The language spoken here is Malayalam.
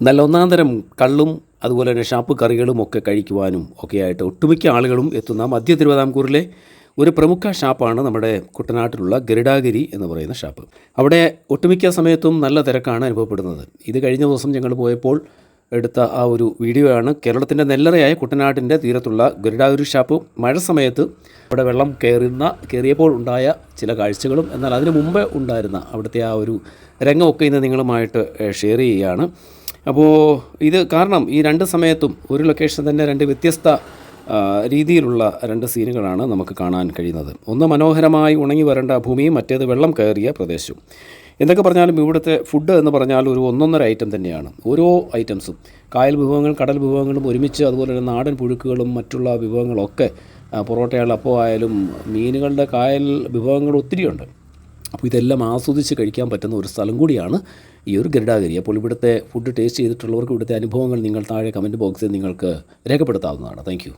നല്ല ഒന്നാം തരം കള്ളും അതുപോലെ തന്നെ ഷാപ്പ് കറികളും ഒക്കെ കഴിക്കുവാനും ഒക്കെയായിട്ട് ഒട്ടുമിക്ക ആളുകളും എത്തുന്ന മധ്യ തിരുവിതാംകൂറിലെ ഒരു പ്രമുഖ ഷാപ്പാണ് നമ്മുടെ കുട്ടനാട്ടിലുള്ള ഗരുഡാഗിരി എന്ന് പറയുന്ന ഷാപ്പ്. അവിടെ ഒട്ടുമിക്ക സമയത്തും നല്ല തിരക്കാണ് അനുഭവപ്പെടുന്നത്. ഇത് കഴിഞ്ഞ ദിവസം ഞങ്ങൾ പോയപ്പോൾ എടുത്ത ആ ഒരു വീഡിയോ ആണ്. കേരളത്തിൻ്റെ നെല്ലറയായ കുട്ടനാട്ടിൻ്റെ തീരത്തുള്ള ഗരുഡാഗിരി ഷാപ്പ് മഴ സമയത്ത് അവിടെ വെള്ളം കയറിയപ്പോൾ ഉണ്ടായ ചില കാഴ്ചകളും എന്നാൽ അതിന് മുമ്പ് ഉണ്ടായിരുന്ന അവിടുത്തെ ആ ഒരു രംഗമൊക്കെ ഇന്ന് നിങ്ങളുമായിട്ട് ഷെയർ ചെയ്യുകയാണ്. അപ്പോൾ ഇത് കാരണം ഈ രണ്ട് സമയത്തും ഒരു ലൊക്കേഷൻ തന്നെ രണ്ട് വ്യത്യസ്ത രീതിയിലുള്ള രണ്ട് സീനുകളാണ് നമുക്ക് കാണാൻ കഴിയുന്നത്. ഒന്ന് മനോഹരമായി ഉണങ്ങി വരേണ്ട ഭൂമിയും മറ്റേത് വെള്ളം കയറിയ പ്രദേശവും. എന്തൊക്കെ പറഞ്ഞാലും ഇവിടുത്തെ ഫുഡ് എന്ന് പറഞ്ഞാൽ ഒരു ഒന്നൊന്നര ഐറ്റം തന്നെയാണ്. ഓരോ ഐറ്റംസും കായൽ വിഭവങ്ങൾ, കടൽ വിഭവങ്ങളും ഒരുമിച്ച്, അതുപോലെ തന്നെ നാടൻ പുഴുക്കുകളും മറ്റുള്ള വിഭവങ്ങളൊക്കെ, പൊറോട്ടയായാലും അപ്പോൾ ആയാലും മീനുകളുടെ കായൽ വിഭവങ്ങൾ ഒത്തിരിയുണ്ട്. അപ്പോൾ ഇതെല്ലാം ആസ്വദിച്ച് കഴിക്കാൻ പറ്റുന്ന ഒരു സ്ഥലം കൂടിയാണ് ഈ ഒരു ഗരുഡാഗിരി. അപ്പോൾ ഇവിടുത്തെ ഫുഡ് ടേസ്റ്റ് ചെയ്തിട്ടുള്ളവർക്ക് ഇവിടുത്തെ അനുഭവങ്ങൾ നിങ്ങൾ താഴെ കമൻറ്റ് ബോക്സിൽ നിങ്ങൾക്ക് രേഖപ്പെടുത്താവുന്നതാണ്. താങ്ക്